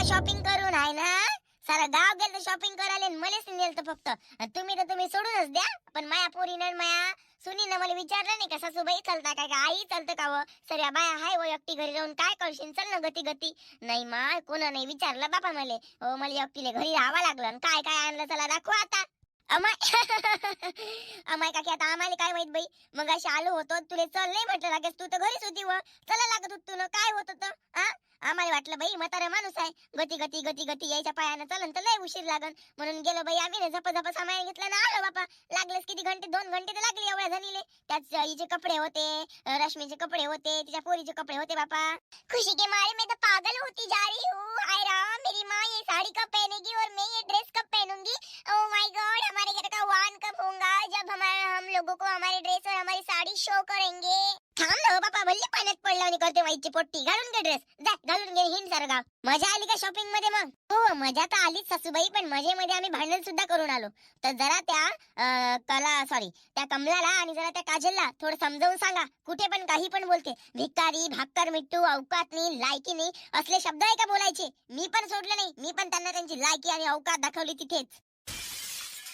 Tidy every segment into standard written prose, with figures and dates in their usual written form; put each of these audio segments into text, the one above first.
Shopping करून आहे ना, सारा गाव गेलं शॉपिंग करायला मलेच नेलत फक्त. तुम्ही सोडूनच द्या, पण माया पोरीनं माया सुनीनं मला विचारलं नाही का सासूबाई चालता काय का आई चालतं का व सऱ्या बाया हाय व एकटी घरी राहून काय करशील, चल ना गती गती. नाही माय कोणा नाही विचारलं बापा मले. हो मला एकटीले घरी राहावं लागलं आणि काय काय आणलं चला दाखवा आता. अमाय अमाय काकी आता आम्हाला काय माहित बाई. मग अशी आलो होतो तुले चल नाही म्हटलं लागेल, तू तर घरीच होती व चला लागत होत तुला काय होत होतं. आम्हाला वाटलं बाई म्हातारा माणूस आहे, गती गती गती गती यायच्या पायानं चलन तर लय उशीर लागन म्हणून गेलो बाई आम्ही. झप झप सामान घेतलं ना आलो बापा. लागलेच किती घंटे, 2 घंटे तर लागले एवढ्या जणीले. त्याच हिचे कपडे होते, रश्मीचे कपडे होते, तिच्या पोरीचे कपडे होते बापा. खुशी के मारे मैं तो पागल होती जा रही हूँ. हाय राम, मेरी माँ ये साड़ी कब पहनेगी और मैं ये ड्रेस कब पहनूंगी. ओह माय गॉड, हमारे घर का वान कब होगा जब हम लोगों को हमारे ड्रेस और हमारी साड़ी शो करेंगे. थांब ना बापा, भल्ली पाण्यात पडला आणि करते वाईची पोट्टी. घालून घे ड्रेस, जा घालून घे हिंड सारं गाव. मजा आली का शॉपिंग मध्ये मग. हो मजा तर आलीच सासूबाई, पण मजेमध्ये आम्ही भांडण सुद्धा करून आलो. तर जरा त्या कमलाला आणि जरा त्या काजलला थोडं समजावून सांगा. कुठे पण काही पण बोलते, भिकारी भाकर मिट्टू अवकात नाही लायकी नाही असले शब्द आहे का बोलायचे. मी पण सोडलं नाही, मी पण त्यांना त्यांची लायकी आणि अवकात दाखवली तिथेच.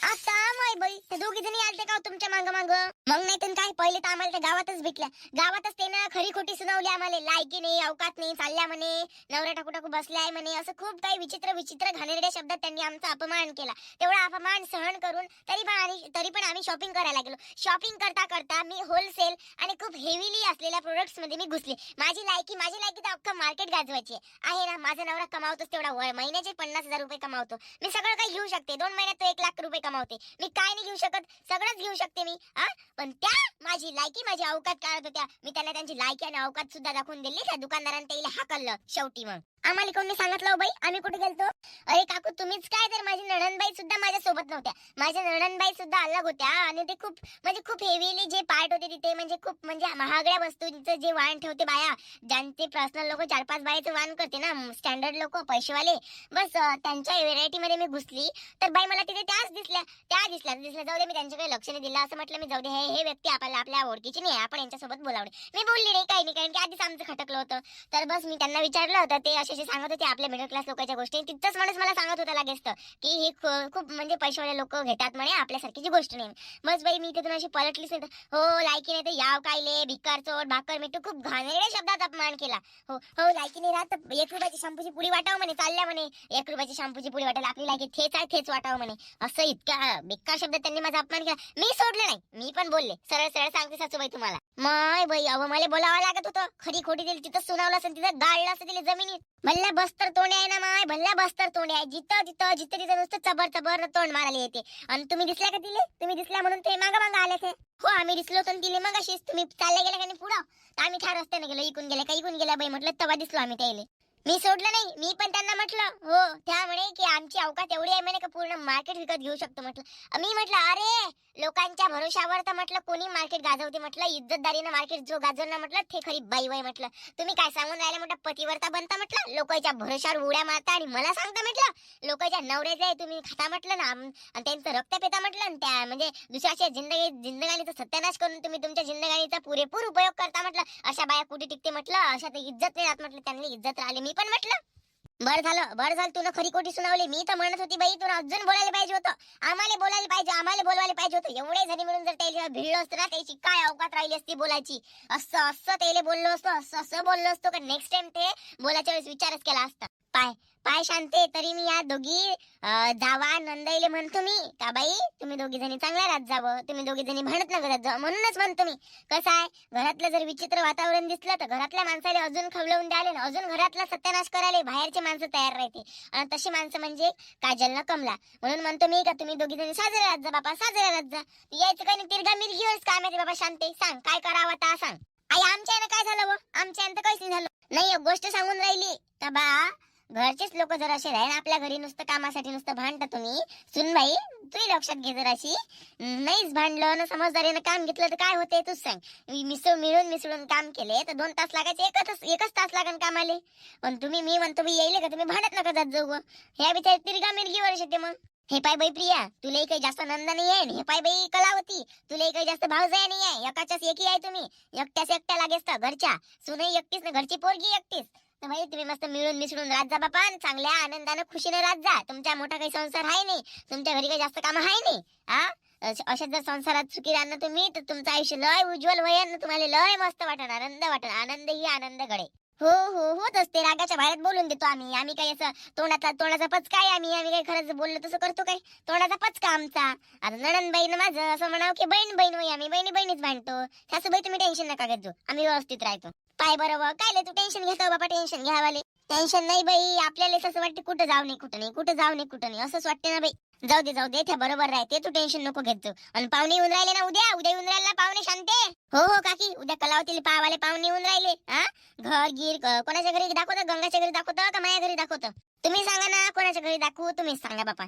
आता माय बाई ते दोघी जणी आलते का तुमच्या मांग मांग. मग नाही तर काय, पहिले तर आम्हाला त्या गावातच भेटल्या. गावातच ते ना खरी खोटी सुनावली आम्हाला. लायकी नाही अवकात नाही चालल्या म्हणे, नवरा टाकू टाकू बसलाय म्हणे, असं खूप काही विचित्र विचित्र घाणेरड्या शब्दात त्यांनी आमचा अपमान केला. तेवढा अपमान सहन करून तरी पण आम्ही शॉपिंग करायला गेलो. शॉपिंग करता करता मी होलसेल आणि खूप हेवीली असलेल्या प्रोडक्ट्स मध्ये मी घुसले. माझी लायकी तर अख्खं मार्केट गाजवायची आहे ना. माझा नवरा कमावतोच तेवढा, महिन्याचे 50,000 रुपये कमावतो. मी सगळं काही घेऊ शकते, 2 महिन्यात तो 1 लाख रुपये कमावते. मी काय नाही घेऊ शकत, सगळंच घेऊ शकते मी. पण त्या माझी लायकी माझी अवकात काढत होत्या. मी त्यांना त्यांची लायकी आणि अवकात सुद्धा दाखवून दिली. त्या दुकानदारांनी त्याला हाकललं शेवटी. मग आम्हाला कोणी सांगितलं बाई, आम्ही कुठे गेलतो. अरे काकू तुम्हीच काय, तर माझी नणंदबाई सुद्धा माझ्या सोबत नव्हत्या. माझ्या नणंदबाई सुद्धा अलग होत्या आणि ते खूप हेवीली जे पार्ट होते तिथे, खूप महागड्या वस्तूंचं जे वाण ठेवते बाया, ज्यांचे पर्सनल लोक 4-5 बायाचं वाण करते ना, स्टँडर्ड लोक पैसेवाले, बस त्यांच्या व्हेरायटी मध्ये मी घुसली. तर बाई मला तिथे त्याच दिसल्या. जाऊ दे, मी त्यांच्याकडे लक्ष नाही दिलं. असं म्हटलं मी जाऊ दे, हे व्यक्ती आपल्या ओळखीची नाही, आपण यांच्यासोबत बोलावणे. मी बोलली नाही काही नाही, कारण की आधीच आमचं खटकलं होतं. तर बस मी त्यांना विचारलं होतं, ते असे सांगत होते आपल्या मिडल क्लास लोकांच्या गोष्टी. तिथंच माणूस मला सांगत होता लगेच की हे खूप पैसेवाले लोक घेतात म्हणे, आपल्यासारखीची गोष्ट नाही. बस बाई मी तिथून अशी पलटलीच नाही. हो लायकी नाही तर याव कायले भिकार चोर भाकर मिठू खूप घाणेरड्या शब्दात अपमान केला. हो लायकी नाही राहत 1 रुपयाची शॅम्पूची पुडी वाटावं म्हणे, चालल्या म्हणे 1 रुपयाची शॅम्पूची पुडी वाटायला आपली लायकी थेच आहे, थेच वाटावं म्हणे. असं इतका बेकार शब्दात त्यांनी माझा अपमान केला. मी सोडलं नाही, मी पण बोलले. सरळ सरळ सांगते सासूबाई तुम्हाला. माय बाई अहो मला बोलावं लागत होतं. खरी खोटी दिली तिथं सुनावलं असं, तिथं गाळलं असं दिले जमिनीत. भल्ला बस्तर तोंड आहे ना माय, भल्ला बस्तर तोंड आहे. जिथं नुसतं चबर तोंड मारायला येते. आणि तुम्ही दिसल्या का तिले, तुम्ही दिसल्या म्हणून ते मागं आले ते. हो आम्ही दिसलो होतो तिले मग अशीच. तुम्ही चालल्या गेल्या का पुढं, तर आम्ही त्या रस्त्याने गेलो. इकून गेल्या बाई म्हटलं, तेव्हा दिसलो आम्ही त्याला. मी सोडलं नाही, मी पण त्यांना म्हटलं. हो त्या म्हणे की आमची अवकात एवढी आहे म्हणे का पूर्ण मार्केट विकत घेऊ शकतो म्हटलं. मी म्हटलं अरे लोकांच्या भरोशावर तर म्हटलं कोणी मार्केट गाजवते म्हटलं, इज्जतदारीनं मार्केट जो गाजवणार म्हटलं ते खरी बाई वय म्हटलं. तुम्ही काय सांगून राहिले म्हटलं, पतिवर्ता बनता म्हटलं, लोकांच्या भरोशावर उड्या मारता आणि मला सांगता म्हटलं लोकांच्या नवऱ्याचे तुम्ही खाता म्हटलं ना, आणि त्यांचं रक्त पेता म्हटलं. त्या दुसऱ्याच्या जिंदगानीचा सत्यानाश करून तुम्ही तुमच्या जिंदगानीचा पुरेपूर उपयोग करता म्हटलं. अशा बाया कुठे टिकते म्हटलं, अशा तर इज्जत नाही राहत म्हटलं, त्यांनी इज्जत राहिली. मी पण म्हटलं बरं झालं तुला खरी खोटी सुनावली. मी तर म्हणत होती बाई तुला अजून बोलायला पाहिजे होतं, आम्हाला बोलवायला पाहिजे होतं. एवढे जणी मिळून जर त्याला भिडलो असतं ना, त्याची काय अवकात राहिली असती बोलायची. असं त्याला बोललो असतो, असं बोललो असतो का नेक्स्ट टाइम ते बोलायच्या वेळेस विचारच केला असता. पाय शांते, तरी मी या दोघी जावा नंदाईले म्हणतो मी का बाई तुम्ही दोघी जणी चांगल्या राहत जावं, तुम्ही दोघी जणी भांडत न करत जावं. म्हणूनच म्हणतो मी. कसं आहे, घरातलं जर विचित्र वातावरण दिसलं तर घरातल्या माणसाला अजून खवलवून द्याले ना, अजून घरातला सत्यानाश करायला बाहेरचे माणसं तयार राहते. आणि तशी माणसं म्हणजे काजल ना कमला. म्हणून म्हणतो मी का तुम्ही दोघी जणी साजरे राहत जा बाबा, साजरे राहत जा. यायचं काही नाही, तिरगा मिरगीवरच काम येते बाबा. शांते सांग काय करावं आता सांग. आई आमच्या यानं काय झालं, आमच्या यानं तर काहीच नाही झालं. नाही एक गोष्ट सांगून राहिली का बा, घरचेच लोक जर असे राहील आपल्या घरी नुसतं कामासाठी नुसतं भांडता तुम्ही. सुनबाई तू लक्षात घे जराशी, नाहीच भांडलं ना समजदारीनं काम घेतलं तर काय होते तूच सांग. मिसळून काम केले तर 2 तास लागायचे, एकच तास लागन कामाले. पण मी म्हणतो मी येईल का तुम्ही भांडत नका जात जाऊ. ह्या बिचार तिरगा मिरगीवर येते. मग हे पाय बाई प्रिया, तुलाही काही जास्त नंदा नाही आहे. हे पाय बाई कलावती, तुलाही काही जास्त भावजाया नाही आहे. एकाच्याच एकी आहे तुम्ही, एकट्या लागेस तर घरच्या सुनही एकटीच ना, घरची पोरगी एकटीच. तर भाई तुम्ही मस्त मिळून मिसळून राहत जा बापा आणि चांगल्या आनंदानं खुशीने राहत जा. तुमच्या मोठा काही संसार आहे नाही, तुमच्या घरी काही जास्त काम आहे नाही. हा अशाच जर संसारात सुखी राहणार तुम्ही तर तुमचं आयुष्य लय उज्ज्वल होईल, तुम्हाला लय मस्त वाटन, आनंद वाटन. आनंद ही आनंद घडे. हो हो होत असते, रागाच्या बाहेर बोलून देतो आम्ही. आम्ही काही असं तोंडाचा पचका आहे. आम्ही काही खरंच बोललो तसं करतो काय? तोंडाचा पचका आमचा. आता नणंद बहीण माझं असं म्हणावं की बहीण बहीण होई, आम्ही बहिणी बहिणीच भांडतो. सासूबाई तुम्ही टेन्शन नका घेत जाऊ, आम्ही व्यवस्थित राहतो. पाय बरोबर काय तू टेन्शन घेतो बाबा, टेन्शन घ्यावाले. टेन्शन नाही बाई, आपल्याला असं वाटतं कुठं जाऊ नाही कुठं नाही, कुठं जाऊ नाही कुठं नाही असंच वाटते ना बाई. जाऊ दे त्या बरोबर राहते, तू टेन्शन नको घेत जाऊ. आणि पाहुणे येऊन राहिले ना, उद्या येऊन राहिले ना पाहुणे शांते. हो हो काकी, उद्या कलावतीला पावाले पाहुणे येऊन राहिले. हा घर गिर कोणाच्या घरी दाखवतं, गंगाच्या घरी दाखवतं का माझ्या घरी दाखवतं? तुम्ही सांगा ना, कोणाच्या घरी दाखवू तुम्हीच सांगा बापा.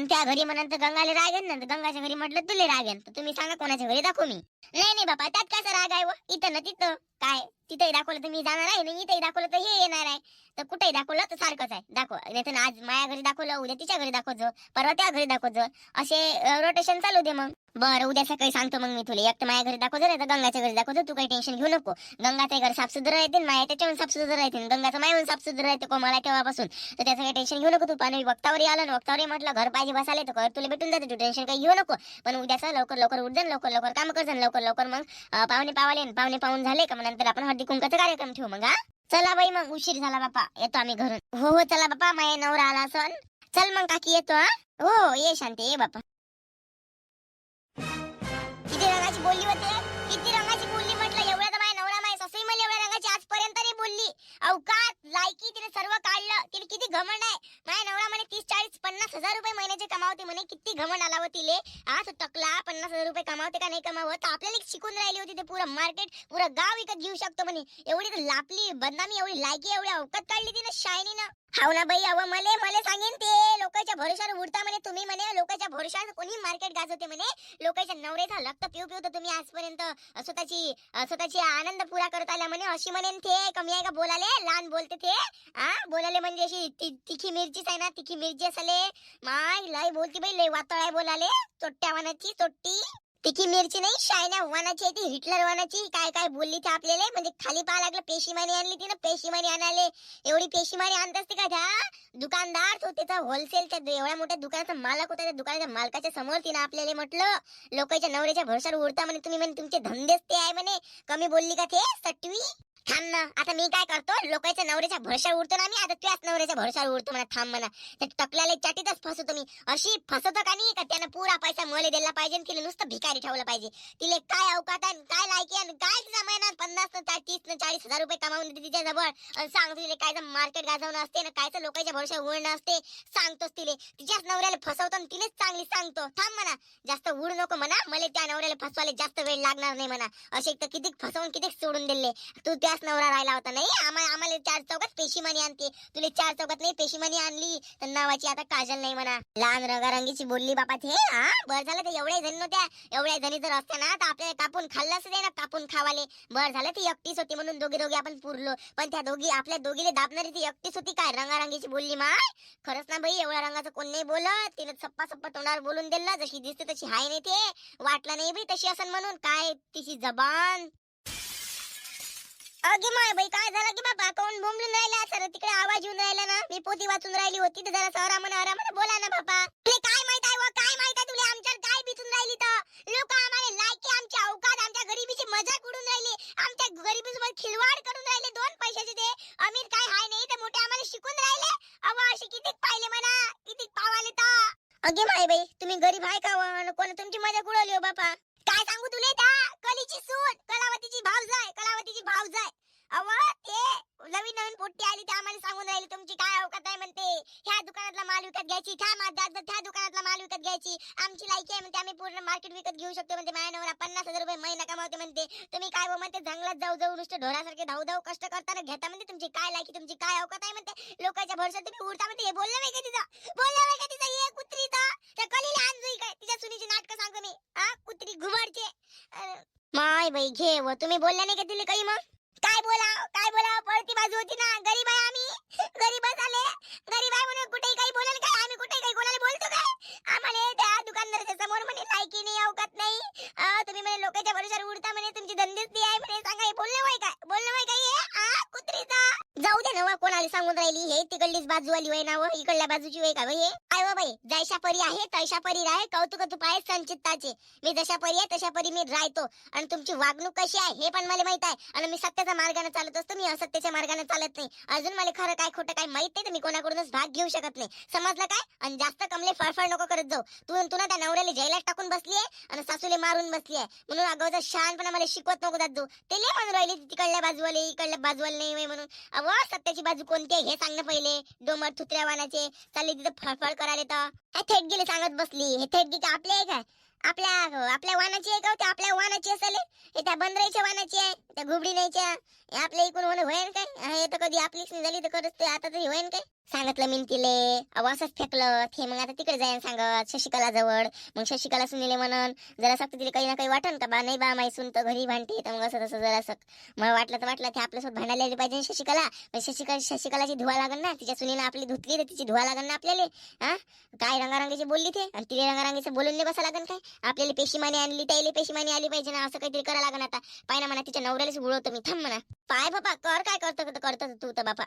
त्या घरी म्हणून तर गंगाला राग आहे ना, गंगाच्या घरी म्हटलं तुले राग आहे, तर तुम्ही सांगा कोणाच्या घरी दाखवू मी. नाही बापा, त्यात कसा राग आहे व? इथं ना तिथं काय, तिथेही दाखवलं तर मी जाणार आहे ना, इथेही दाखवलं तर हे येणार आहे. तर कुठेही दाखवलं तर सारखंच आहे. दाखव नाही तर आज माझ्या घरी दाखवलं, उद्या तिच्या घरी दाखवतो, परवा त्या घरी दाखवतो. असे रोटेशन चालू दे मग. बरं उद्या सकाळी सांगतो मग मी तुला. एक तर माझ्या घरी दाखवतो नाही तर गंगाच्या घरी दाखवतो. तू काही टेन्शन घेऊ नको. गंगाचं घर साफसुथरं राहते, माया त्याच्याहून साफसुथरं राहते, गंगाचं मायाहून साफसुथरं राहते कोमला तेव्हापासून. तर त्याचं काही टेन्शन घेऊ नको तू. पाणी वक्तावरही आलं ना, वक्तावरही म्हटलं घर पाहिजे बसाले तर घर तुला भेटून जाते, तू टेन्शन काही घेऊ नको. पण उद्याचं लवकर उठ जा, लवकर काम कर जा, लवकर मग पाहुणे पाहुणे पाहून झाले का मग नंतर आपण हळदी कुंकाचा कार्यक्रम ठेवू मग. हा चला बाई, मग उशीर झाला बापा, येतो आम्ही घरून. हो चला बापा, माझ्या नवरा आला असन. चल मग काकी येतो. हा हो ये शांती, ये बापा. किती रंगाची बोलली होते, किती रंगाची बोलली म्हटलं. एवढ्या तर माझ्या नवरा माझ्या सासूही मला एवढ्या रंगाची आजपर्यंत नाही बोलली. अवकात लायकी तिने सर्व काढलं. तिने किती घमंड आहे. माझ्या नवरा म्हणे 30-40-50 हजार रुपये महिन्याचे कमावते म्हणे. किती घमंड आला हो तिले. आज टकला 50,000 रुपये कमावते का नाही कमावत, आपल्याला शिकून राहिली होती. ते पुरं मार्केट पुरं गाव विकत घेऊ शकतो म्हणे. एवढी तर लापली बदनामी, एवढी लायकी, एवढी अवकात काढली तिने शायनीनं. हाव ना बाई, अव मले सांगेन ते लोकांच्या भरोशावर उडता म्हणे तुम्ही. म्हणे लोकांच्या भरोशावर कोणी मार्केट गाजवते म्हणे. लोकांच्या नवऱ्याचा रक्त पिऊ तर तुम्ही आजपर्यंत स्वतःची आनंद पुरा करत आला म्हणे. अशी म्हणेन ते कमी आहे का बोलाले, लहान बोलते ते. बोलाले म्हणजे अशी तिखी मिरचीच आहे ना, तिखी मिरची असले. माय लय बोलती बाई, लय वातळ आहे बोलाले. चोट्ट्या वानाची चोट्टी. तिखी मिरची नाही, शायना वानाची आहे ती, हिटलर वानाची. काय काय बोलली ती आपल्याला, म्हणजे खाली पाहा लागलं. पेशीमानी आणली ती ना, पेशीमानी आणाले. एवढी पेशीमानी आणत असते का त्या दुकानदार? तो त्याचा होलसेलच्या एवढ्या मोठ्या दुकानाचा मालक होता. त्या दुकानाच्या मालकाच्या समोर तिने आपल्याला म्हटलं लोकांच्या नवऱ्याच्या भरोशावर उडता म्हणे तुम्ही. म्हणे तुमचे धंदेच ते आहे म्हणे. कमी बोलली का ते सटवी? थांब ना, आता मी काय करतो, लोकांच्या नवऱ्याच्या भरोशावर उडतो ना मी, आता त्याच नवऱ्याच्या भरोशावर उडतो म्हणा. थांब म्हणा, त्या टकल्याला चाटीतच फसवतो मी. अशी फसवतो का नाही का त्यानं पुरा पैसा मले दिला पाहिजे, तिला नुसतं भिकारी ठेवलं पाहिजे. तिले काय अवकात आहे, काय लायकी आहे, काय तिचा महिना 50-30-40 हजार रुपये कमावून देते तिच्या जवळ. सांग तिले काय मार्केट गाजवणं असते ना, काय लोकांच्या भरोशावर उडणं असते. सांगतोच तिले, तिच्याच नवऱ्याला फसवतो आणि तिलेच चांगली सांगतो. थांब म्हणा, जास्त उड नको म्हणा, मला त्या नवऱ्याला फसवायला जास्त वेळ लागणार नाही म्हणा. असे तर किती फसवून किती सोडून दिले. तू त्याच नवरा राहिला होता नाही. आम्हाला 4 चौकात पेशीमानी आणते, तुले 4 चौकात नाही पेशीमानी आणली तर नावाची आता काजल नाही म्हणा. लहान रंगारंगीची बोलली बापा ते. बरं झालं ते एवढ्या जणी नव्हत्या. एवढ्या जणी जर असत्या ना तर आपल्याला कापून खाल्लं असं ना, कापून खावाले. बरं झालं ती एकटीच होती म्हणून दोघी आपण पुरलो. पण त्या आपल्या दोघीले दाबणारी ती एकटीच होती. काय रंगारंगीची बोलली माय. खरंच ना बाई, एवढ्या रंगाचं कोण नाही बोलत. तिने सप्पा तोंडावर बोलून दिलं. जशी दिसते तशी हाय नाही, ते वाटलं नाही बाई तशी असन म्हणून. काय तिची जबान. अगे माय बाई, काय झालं की बाबा, कोण बोंबलून राहिला सर? तिकडे आवाज येऊन राहिला ना, मी पोती वाचून राहिली होती तर जरा आरामाने बोला ना बाबा. तुले काय माहित आहे व काय माहित आहे तुले आमच्यावर काय बितून राहिली? तर लोक आम्हाला लायकी, आमची अवकात, आमच्या गरिबीची मजाक उडून राहिली, आमच्या गरिबीसोबत खिलवाड करून राहिले. 2 पैशाचे ते अमीर काय हाय नाही ते मोठे आम्हाला शिकून राहिले. अव असे किती पाहिले म्हणा, किती पावाले तर. अगे माय बाई, तुम्ही गरीब आहे का व? कोण तुमची मजाक उडवली हो बापा? काय सांगू तुले, त्या कलीची सून कलावतीची भावजाय. अव ते नवीन पोट्टी आली ते आम्हाला सांगून राहिली तुमची काय अवकात आहे म्हणते. ह्या दुकानातला माल विकत घ्यायची, त्या दुकानातला माल विकत घ्यायची, आमची लायकी आहे म्हणते, आम्ही पूर्ण मार्केट विकत घेऊ शकतो म्हणते. माझ्या नवरा 50,000 रुपये महिना कमावते म्हणते. तुम्ही काय म्हणते जंगलात जाऊ नुसतं ढोरासारखे धाव कष्ट करताना घेता म्हणते. तुमची काय लायकी, तुमची काय अवकात आहे म्हणते. लोकांच्या भरोशावर तुम्ही उडता म्हणते. हे बोललं नाही का तिचं हे कुत्रीचा? त्या कलीला आणजोई काय तिच्या सुनीची नाटकं सांगतो मी. कुत्री घुबडचे. माय बाई घे व, तुम्ही बोलल्या नाही का तिला काही? मग काय बोला पळती बाजू होती ना. गरीब आहे आम्ही, गरीबच आले. गरीब आहे म्हणून कुठेही काही बोलायला काय, आम्ही कुठेही काही कोणाला बोलतो काय? आम्हाला त्या दुकानदाराच्या समोर म्हणे लायकी नाही, अवकात नाही. तुम्ही म्हणे लोकांच्या भरोशावर उडता म्हणे, तुमची धंदेच ती आहे म्हणे. सांगा हे बोलणं होय काय? हे कुत्रीचा? जाऊ दे ना, मला सांगून राहिली हे तिकडलीच बाजू आली होय ना व इकडल्या बाजूची होय का व हे काय व बाई जैशा परी आहे तैशा परी राहे कौतुक तू पाय संचिताचे मी जशा परी आहे तशा परी मी राहतो आणि तुमची वागणूक कशी आहे हे पण मला माहित आहे आणि मी सत्याच्या मार्गाने चालत असतो मी असत्याच्या मार्गाने चालत नाही अजून मला खरं काय खोटं काय माहित नाही तर मी कोणाकडूनच भाग घेऊ शकत नाही समजलं काय आणि जास्त कमले फळफळ नको करत जाऊ तू ना त्या नवऱ्याला जेलात टाकून बसली आहे आणि सासूले मारून बसली आहे म्हणून अगोदर शहाणपणा मला शिकवत नको जात जाऊ ते लय म्हणून राहिली तिकडल्या बाजूवाले इकडल्या बाजूवाले नाही होय म्हणून अव सत्याची बाजू कोणती आहे हे सांगणं पहिले डोमर थुत्र्या वानाचे चालले तिथं फळफळ करायला तर हे थेट गेले सांगत बसली हे थेट गे आपले आहे काय आपल्या वानाची आहे का ते आपल्या वानाची असेल हे त्या बंदराच्या वानाची आहे त्या घुबडी नाहीच्या आपल्या इकडून होणं होईन काय हे तर कधी आपलीच नाही झाली तर खरंच ते आता तरी होईन काय सांगितलं मी तिले असंच फेकलं ते मग आता तिकडे जाईन सांगत शशिकला जवळ मग शशिकला सुनीले म्हणन जरा सक्त तिला काही ना काही वाटन का बा नाही बा माई सुन तर घरी भांडते तर मग असं तसं जरा मग वाटलं ते आपल्यासोबत भांडायला आली पाहिजे शशिकला शशिकलाची धुवा लागन ना तिच्या सुनीला आपली धुतली तर तिची धुवा लागन ना आपल्याला हा काय रंगारंगाची बोलली ते आणि तिने रंगारंगीचं बोलून नाही बसा लागन काय आपल्याला पेशीमानी आणली त्याला पेशीमानी आली पाहिजे ना असं काहीतरी करायला लागन आता पाय ना म्हणा तिच्या नवऱ्यालाच उडवतो मी थांब म्हणा पाय बापा कर काय करतो तू तर बापा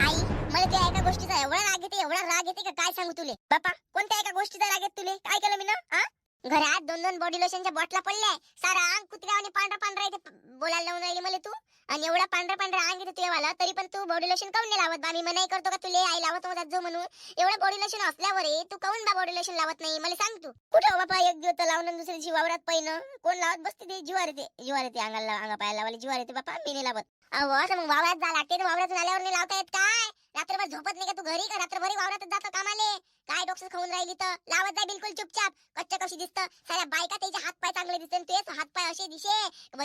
आई मला त्या एका गोष्टीचा एवढा राग येते का काय सांगू तुले बापा कोणत्या एका गोष्टीचा राग येते तुले काय केलं मी ना घरात दोन बॉडी लोशनच्या बॉटला पडल्या सारा अंग कुत्र्यावाने पांढरा येते बोलायला लावून राहिली मला तू आणि एवढा पांढरा अंग येते तुझ्यावाला तरी पण तू बॉडी लोशन काऊन नाही लावत बा मी मनाई करतो का तुले आई लावत मग जो म्हणून एवढं बॉडी लोशन असल्यावर तू काऊन बा बॉडी लोशन लावत नाही मला सांग तू कुठं बाबा एक दिवस लावून दुसऱ्या दिवशी वावरात पहिनं कोण लावत बसते ते जीवार येते अंगा पायाला लावले जीवार येते बापा मी नाही लावत अहो असं मग वावरात जा लागते तर वावरातून आल्यावर नाही लावता येत काय रात्रभर झोपत नाही का तू घरी का रात्रभरी वावरातच जातो कामाले काय डोक्स खाऊन राहिली तर लावत जाय बिलकुल चुपचाप कच्च्या कशी दिसतं साऱ्या बायका त्याचे हात पाय चांगले दिसते तेच हात पाय असे दिसे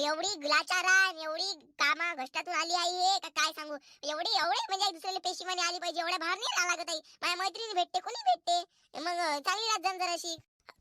एवढी गुलाचारा एवढी कामा घष्टातून आली आई हे का काय सांगू एवढे म्हणजे दुसऱ्याला पेशीमाने आली पाहिजे एवढ्या बाहेर नाही लागत आई माझ्या मैत्रिणी भेटते कोणी भेटते मग चांगली रात जराशी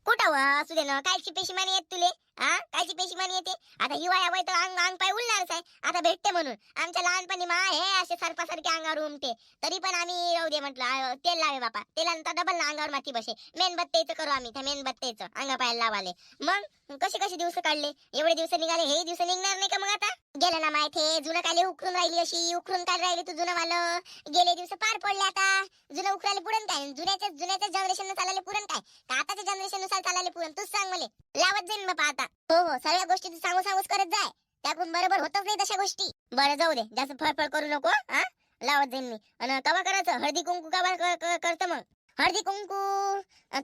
कुठं असू दे ना कायची पेशीमानी येत तुले हा कायची पेशीमानी येते आता हिवाळा वय तर अंग पाय उलणारच आहे आता भेटते म्हणून आमच्या लहानपणी मा हे असे सरपासारखे अंगावर उमटे तरी पण आम्ही राहू दे म्हटलं तेल लावे बापा तेलानंतर डबल ना अंगावर माती बसे मेणबत्तीचं करू आम्ही त्या मेणबत्तीचं अंगा पायाला लावाले मग कसे दिवस काढले एवढे दिवस निघाले हे दिवस निघणार नाही का मग आता गेलं ना माहिती जुनं काले उकरून राहिली अशी उकरून काय राहिली तू जुनं वालं गेले दिवस पार पडले आता जुनं उकरायला पुरण काय जुन्याच्या जनरेशन चालायला पुरण काय का आताच्या जनरेशन नुसार चालायला पुरण तूच सांग मला लावत जाईन बापा आता हो सगळ्या गोष्टी तू सांगूच करत जाय त्याकडून बरोबर होतच नाही तशा गोष्टी बरं जाऊ दे जास्त फळफळ करू नको हा लावत जाईन मी आणि कवा करायचं हळदी कुंकू कवा करतं मग हळदी कुंकू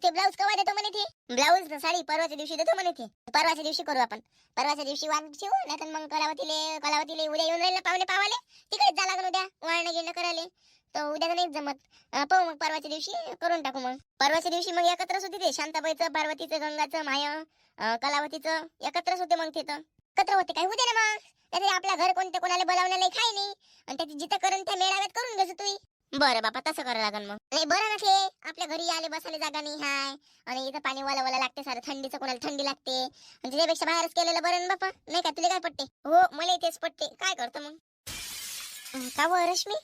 ते ब्लाऊज कवा देतो म्हणे ते ब्लाऊज साडी परवाच्या दिवशी देतो म्हणे ते परवाच्या दिवशी करू आपण परवाच्या दिवशी वाण ठेवू नाही मग कलावतीले उद्या येऊन राहिले पाहुणे पावाले तिकडेच जा लागून उद्या वाळणं गिणं करायला तर उद्या नाही जमत पाहू मग परवाच्या दिवशी करून टाकू मग परवाच्या दिवशी मग एकत्रच होती ते शांताबाईचं पार्वतीचं गंगाचं माया कलावतीचं एकत्रच होते मग तिथं एकत्र होते काय होते ना मग त्यातरी आपल्या घर कोणत्या कोणाला बोलावण्याला खाय नाही आणि त्याची जिथं करून त्या मेळाव्यात करून घ्यायचं तुम्ही बरं बापा तसं करावं लागेल मग नाही बरं नसे आपल्या घरी आले बसायला जागा नाही हाय आणि इथं पाणी वाला लागते सारं थंडीचं कोणाला थंडी लागते आणि त्याच्यापेक्षा बाहेरच केलेलं बरं ना बापा नाही का तुला काय पटते हो मला तेच पटते काय करतो मग का व रश्मी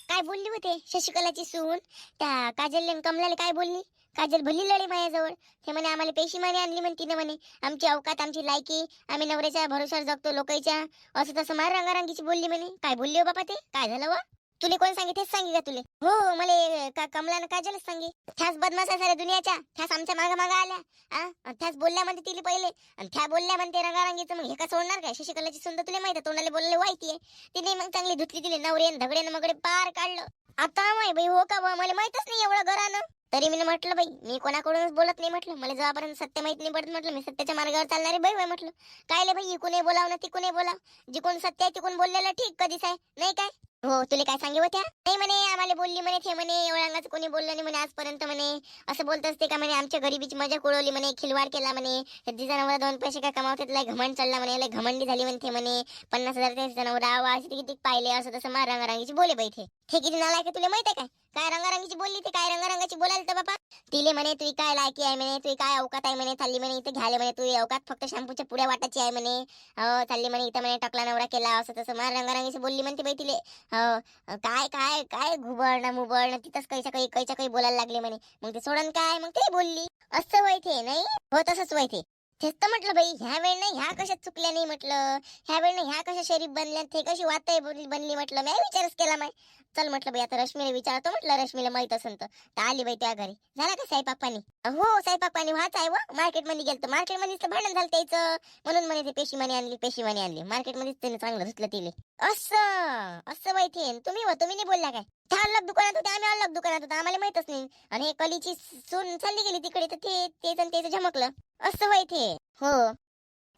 काय बोलली होते शशिकलाची सून त्या काजल कमलाला काय बोलली काजल भली लढी माझ्याजवळ ते म्हणे आम्हाला पेशीमानी आणली म्हणते ना म्हणे आमची अवकात आमची लायकी आम्ही नवऱ्याच्या भरोशावर जगतो लोकांच्या असं तसं मार रंगारंगीची बोलली म्हणे काय बोलली हो बापा ते काय झालं वा तुले कोण सांगे तेच सांगे का तुले हो मला कमलानं काजलच सांगे त्याच बदमाशा साऱ्या दुनियाच्या त्याच आमच्या मागा आल्या त्याच बोलल्या म्हणते तिला पहिले आणि त्या बोलल्या म्हणते रंगारंगीचं मग हे का सोडणार काय शशिकलाची सुंदर तुला माहिती तोंडाला बोलले वाईटी आहे तिने मग चांगली धुतली तिले नवरे धगडे मगडे पार काढलं आता माय बाई हो का मला माहितच नाही एवढं घरानं तरी मी म्हटलं बाई मी कोणाकडूनच बोलत नाही म्हटलं मला जेव्हापर्यंत सत्य माहित नाही पडत म्हटलं मी सत्याच्या मार्गावर चालणारी बाई म्हटलं काय बाई इकून बोलाव ना तिकून बोलाव जिकून सत्य आहे तिकून बोललेलं ठीक कधीच आहे नाही काय हो तुला काय सांगे होत्या नाही म्हणे आम्हाला बोलली म्हणे ते म्हणे एवढ्या अंगाचं कोणी बोललं नाही म्हणे आजपर्यंत म्हणे असं बोलत असते का म्हणे आमच्या गरिबीची मजा उडवली म्हणे खिलवाड केला म्हणे तिचा नवरा 2 पैसे काय कमावतात लय घमंड चालला म्हणे लय घमंडी झाली म्हणते म्हणे 50,000 त्याचा नवरा असे किती पाहिले असं तसं मार रंगारंगीची बोले बाई ते किती नालायक आहे तुला माहित आहे काय रंगारंगीची बोलली ते काय रंगारंगाची बोलायला तर बापा तिले म्हणे तुझी काय लायकी आहे म्हणे तुझी काय अवकात आहे म्हणे चालली म्हणे इथं घ्यायला म्हणे तुझी अवकात फक्त शॅम्पूच्या पुड्या वाटाची आहे म्हणे हो चालली म्हणे इथं म्हणे टकला नवरा केला असं तसं मार रंगारंगीची बोलली म्हणते बाई तिले हो काय काय काय घुबळणं मुबळणं तिथंच कैच्या काही बोलायला लागले म्हणे मग ते सोडून काय मग ते बोलली असं वय ते नाही हो तसंच वय ते तेच तर म्हटलं बाई, ह्या वेळ नाही ह्या कशा चुकल्या नाही म्हटलं, ह्या वेळ नाही ह्या कशा शरीफ बनल्या, ते कशी वाताय बनली म्हटलं. मी विचारच केला माय. चल म्हटलं बाई, आता रश्मीला विचारतो म्हटलं, रश्मीला माहित असेल तर आली बाई त्या घरी. झाला का स्वयंपाक पाणी? हो, स्वयंपाक पाणी व्हाच आहे व. मार्केटमध्ये गेलतो, मार्केटमध्येच तर भांडण झालं त्याचं. म्हणून म्हणे ते पेशीमानी आणली, पेशीमानी आणली. मार्केटमध्येच त्याने चांगलं धुतलं तिले. असं असं माहिती तुम्ही नाही बोलला काय? त्या अलग दुकानात होते, आम्ही अलग दुकानात होतो, आम्हाला माहितच नाही. आणि हे कलीची सून चालली गेली तिकडे, तर त्याचं झमकलं. असं माहिती. हो.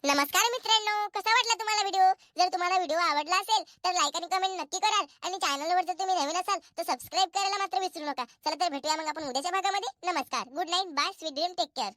नमस्कार मित्रांनो, कसा वाटला तुम्हाला व्हिडिओ? जर तुम्हाला व्हिडिओ आवडला असेल तर लाईक आणि कमेंट नक्की कराल, आणि चॅनलवर जर तुम्ही नवीन असाल तर सबस्क्राईब करायला मात्र विसरू नका. चला तर भेटूया मग आपण उद्याच्या भागामध्ये. नमस्कार, good night, bye, sweet dream, take care.